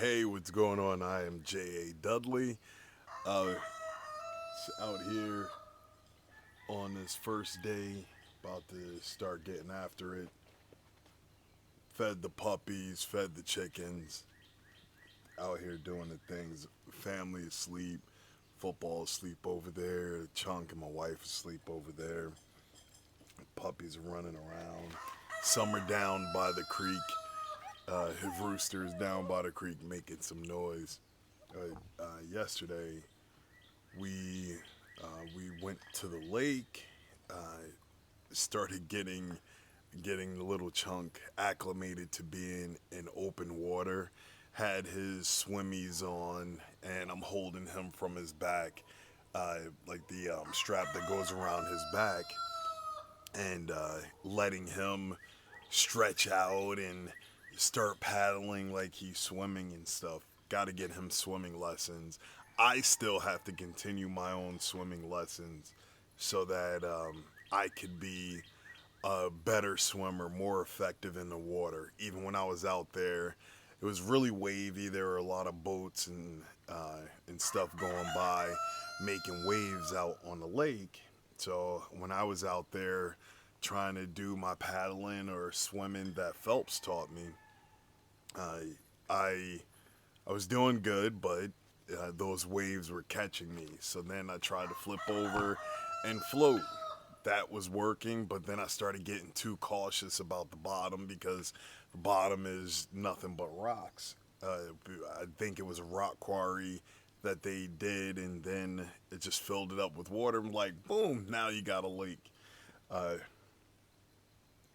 Hey, what's going on? I am J.A. Dudley. Uh, Out here on this first day, about to start getting after it. Fed the puppies, fed the chickens. Out here doing the things. Family asleep. Football asleep over there. Chunk and my wife asleep over there. Puppies are running around. Some are down by the creek. His rooster is down by the creek making some noise. Yesterday, we we went to the lake. Started getting the little chunk acclimated to being in open water. Had his swimmies on, and I'm holding him from his back, like the strap that goes around his back, and letting him stretch out and start paddling like he's swimming and stuff. Got to get him swimming lessons. I still have to continue my own swimming lessons so that I could be a better swimmer, more effective in the water. Even when I was out there, it was really wavy. There were a lot of boats and stuff going by, making waves out on the lake. So when I was out there trying to do my paddling or swimming that Phelps taught me, I I was doing good, but those waves were catching me. So then I tried to flip over and float. That was working, but then I started getting too cautious about the bottom because the bottom is nothing but rocks. I think it was a rock quarry that they did, and then it just filled it up with water. I'm like, boom, now you got a lake. Uh,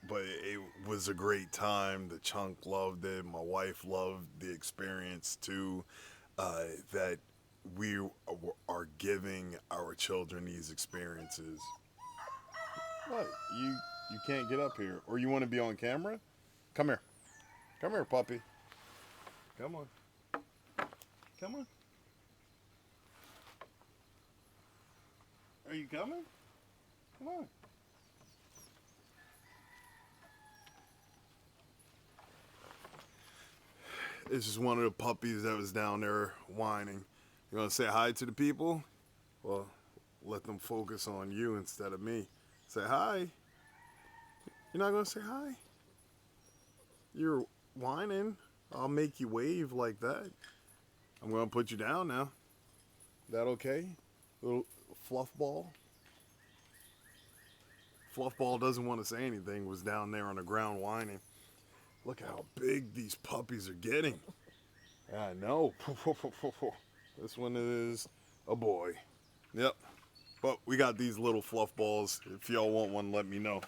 but it was a great time. The chunk loved it. My wife loved the experience too. That we are giving our children these experiences. What? You can't get up here, or you want to be on camera? Come here, come here, puppy. Come on, come on. Are you coming? Come on. This is one of the puppies that was down there whining. You want to say hi to the people? Well, let them focus on you instead of me. Say hi. You're not going to say hi? You're whining. I'll make you wave like that. I'm going to put you down now. That okay? Little fluff ball? Fluff ball doesn't want to say anything, was down there on the ground whining. Look how big these puppies are getting. I know. This one is a boy. Yep. But we got these little fluff balls. If y'all want one, let me know.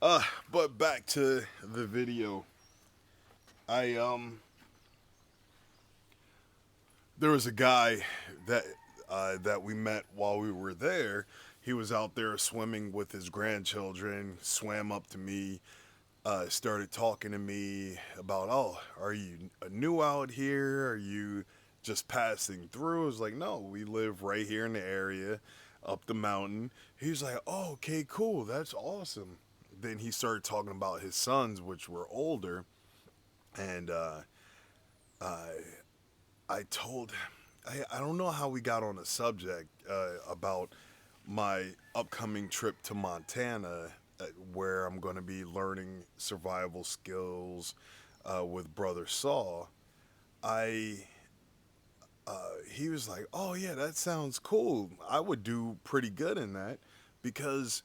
But back to the video. I There was a guy that we met while we were there. He was out there swimming with his grandchildren. Swam up to me, started talking to me about, oh, are you new out here? Are you just passing through? I was like, no, we live right here in the area, up the mountain. He's like, oh, okay, cool, that's awesome. Then he started talking about his sons, which were older, and I I told him, I don't know how we got on the subject about my upcoming trip to Montana, where I'm going to be learning survival skills with Brother Saul. I He was like, "Oh yeah, that sounds cool. I would do pretty good in that because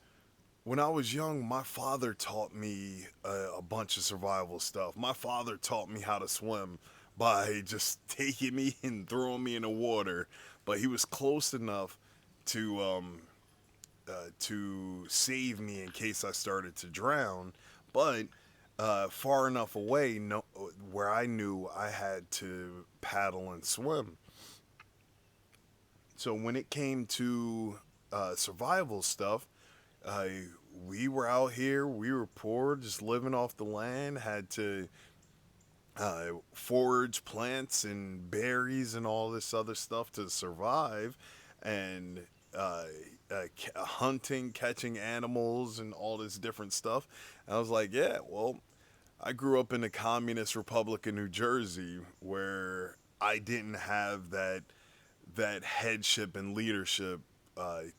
when I was young, my father taught me a bunch of survival stuff. My father taught me how to swim by just taking me and throwing me in the water, but he was close enough to save me in case I started to drown, but far enough away no, where I knew I had to paddle and swim. So when it came to survival stuff, uh, we were out here, we were poor, just living off the land, had to forage plants and berries and all this other stuff to survive, and uh, hunting, catching animals, and all this different stuff. And I was like, yeah, well, I grew up in the Communist Republic of New Jersey, where I didn't have that headship and leadership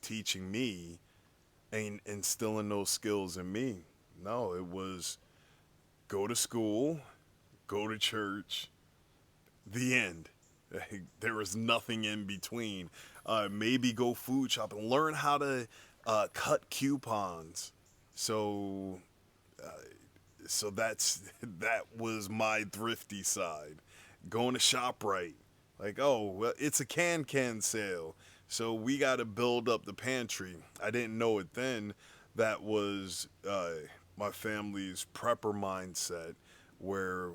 teaching me and instilling those skills in me. No, it was go to school, go to church, the end. There was nothing in between. Maybe go food shopping, learn how to cut coupons. So, so that was my thrifty side. Going to ShopRite, like, oh, well, it's a can sale, so we got to build up the pantry. I didn't know it then. That was my family's prepper mindset, where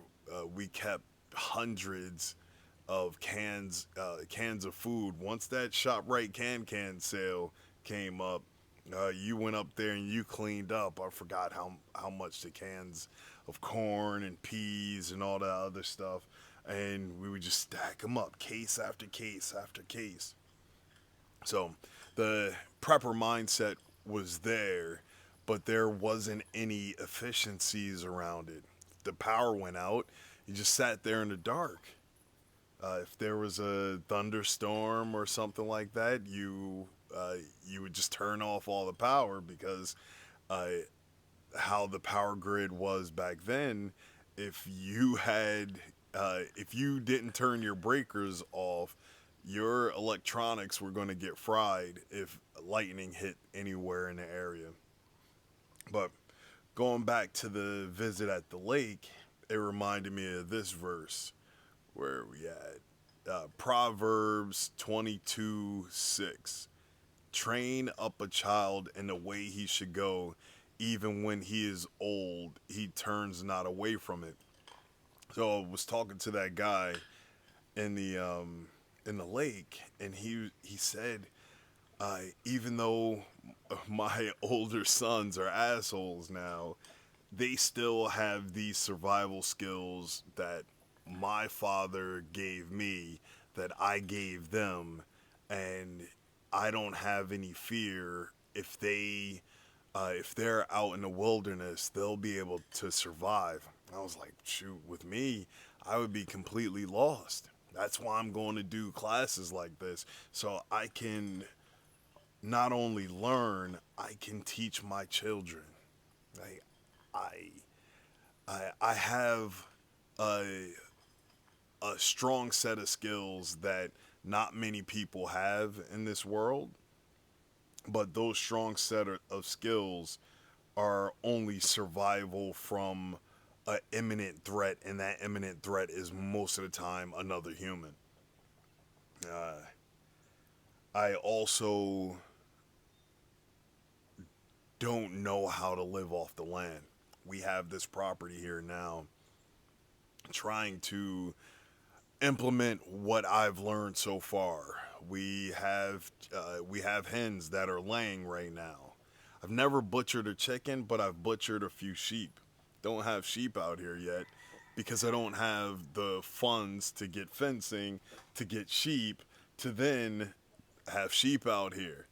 we kept hundreds of cans of food. Once that ShopRite can sale came up, you went up there and you cleaned up. I forgot how much the cans of corn and peas and all that other stuff, and we would just stack them up, case after case after case. So the prepper mindset was there, but there wasn't any efficiencies around it. The power went out. You just sat there in the dark. If there was a thunderstorm or something like that, you would just turn off all the power because uh, how the power grid was back then. If you didn't turn your breakers off, your electronics were going to get fried if lightning hit anywhere in the area. But going back to the visit at the lake, it reminded me of this verse where we at Proverbs 22:6. Train up a child in the way he should go, even when he is old, he turns not away from it. So I was talking to that guy in the lake, and he said, even though my older sons are assholes now, they still have these survival skills that my father gave me, that I gave them, and I don't have any fear. If they're out in the wilderness, they'll be able to survive. I was like, shoot, with me, I would be completely lost. That's why I'm going to do classes like this, so I can not only learn, I can teach my children. Like, I I have a a strong set of skills that not many people have in this world, but those strong of skills are only survival from an imminent threat, and that imminent threat is most of the time another human. Uh, I also don't know how to live off the land. We have this property here now, trying to implement what I've learned so far. We have hens that are laying right now. I've never butchered a chicken, but I've butchered a few sheep. Don't have sheep out here yet because I don't have the funds to get fencing, to get sheep, to then have sheep out here.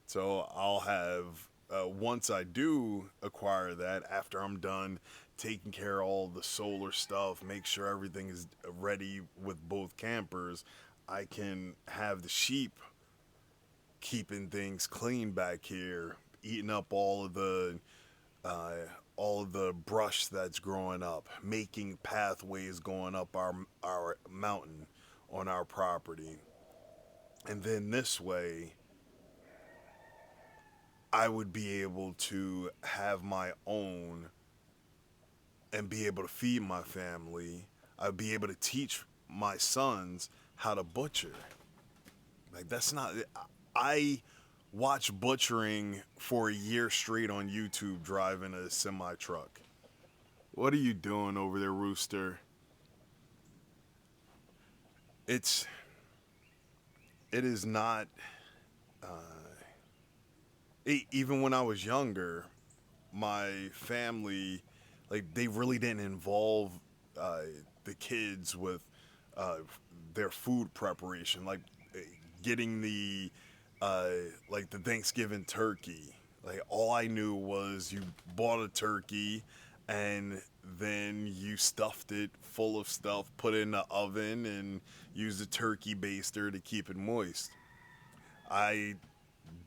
So I'll have, once I do acquire that, after I'm done taking care of all the solar stuff, make sure everything is ready with both campers, I can have the sheep keeping things clean back here, eating up uh, all of the brush that's growing up, making pathways going up our mountain on our property, and then this way I would be able to have my own and be able to feed my family. I'd be able to teach my sons how to butcher. Like, that's not. I watched butchering for a year straight on YouTube driving a semi truck. What are you doing over there, Rooster? It's. It is not. Even when I was younger, my family, like, they really didn't involve uh, the kids with uh, their food preparation, like getting uh, the Thanksgiving turkey. Like, all I knew was you bought a turkey, and then you stuffed it full of stuff, put it in the oven, and used a turkey baster to keep it moist. I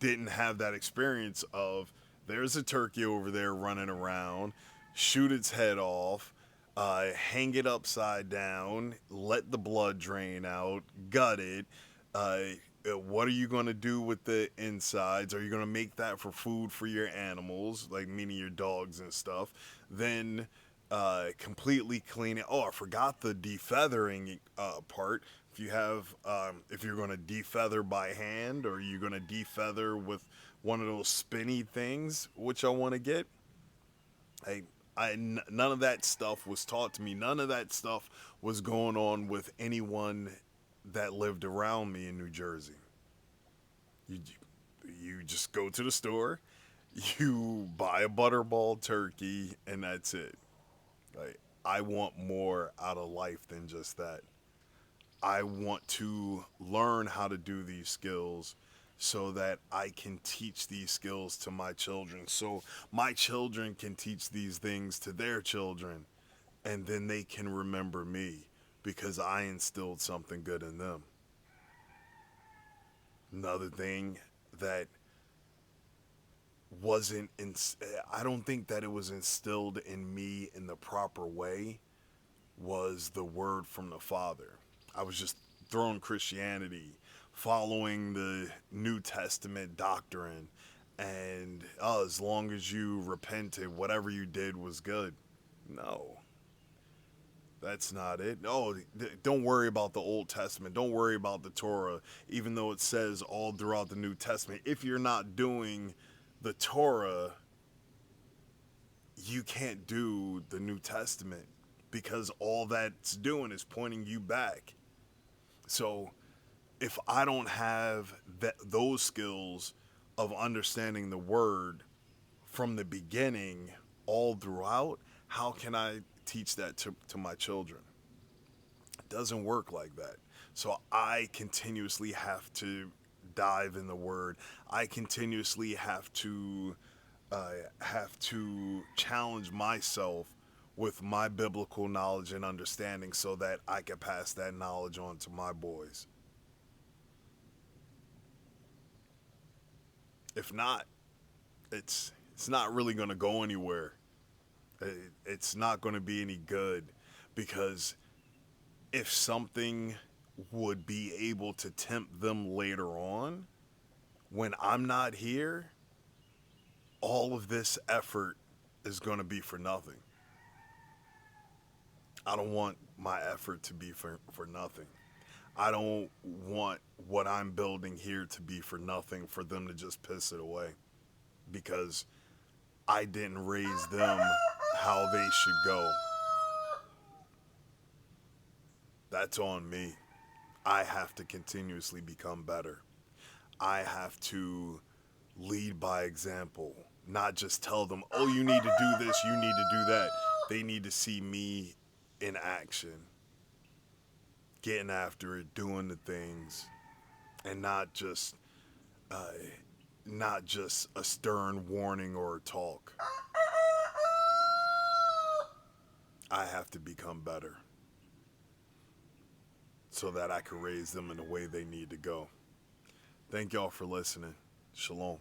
didn't have that experience of there's a turkey over there running around, shoot its head off, hang it upside down, let the blood drain out, gut it. What are you going to do with the insides? Are you going to make that for food for your animals, like meaning your dogs and stuff? Then completely clean it. Oh, I forgot the defeathering part. If you're going to defeather by hand, or you're going to defeather with one of those spinny things, which I want to get, I, none of that stuff was taught to me. None of that stuff was going on with anyone that lived around me in New Jersey. You, you just go to the store, you buy a butterball turkey, and that's it. Like, I want more out of life than just that. I want to learn how to do these skills so that I can teach these skills to my children. So my children can teach these things to their children, and then they can remember me because I instilled something good in them. Another thing that wasn't in, I don't think that it was instilled in me in the proper way, was the word from the Father. I was just throwing Christianity, following the New Testament doctrine, and as long as you repented, whatever you did was good. No, that's not it. No, don't worry about the Old Testament. Don't worry about the Torah, even though it says all throughout the New Testament. If you're not doing the Torah, you can't do the New Testament, because all that's doing is pointing you back. So if I don't have those skills of understanding the word from the beginning all throughout, how can I teach that to my children? It doesn't work like that. So I continuously have to dive in the word. I continuously have to challenge myself with my biblical knowledge and understanding so that I can pass that knowledge on to my boys. If not, it's not really going to go anywhere. It's not going to be any good, because if something would be able to tempt them later on when I'm not here, all of this effort is going to be for nothing. I don't want my effort to be for nothing. I don't want what I'm building here to be for nothing, for them to just piss it away, because I didn't raise them how they should go. That's on me. I have to continuously become better. I have to lead by example, not just tell them, oh, you need to do this, you need to do that. They need to see me in action, getting after it, doing the things, and not just a stern warning or a talk. I have to become better so that I can raise them in the way they need to go. Thank y'all for listening. Shalom.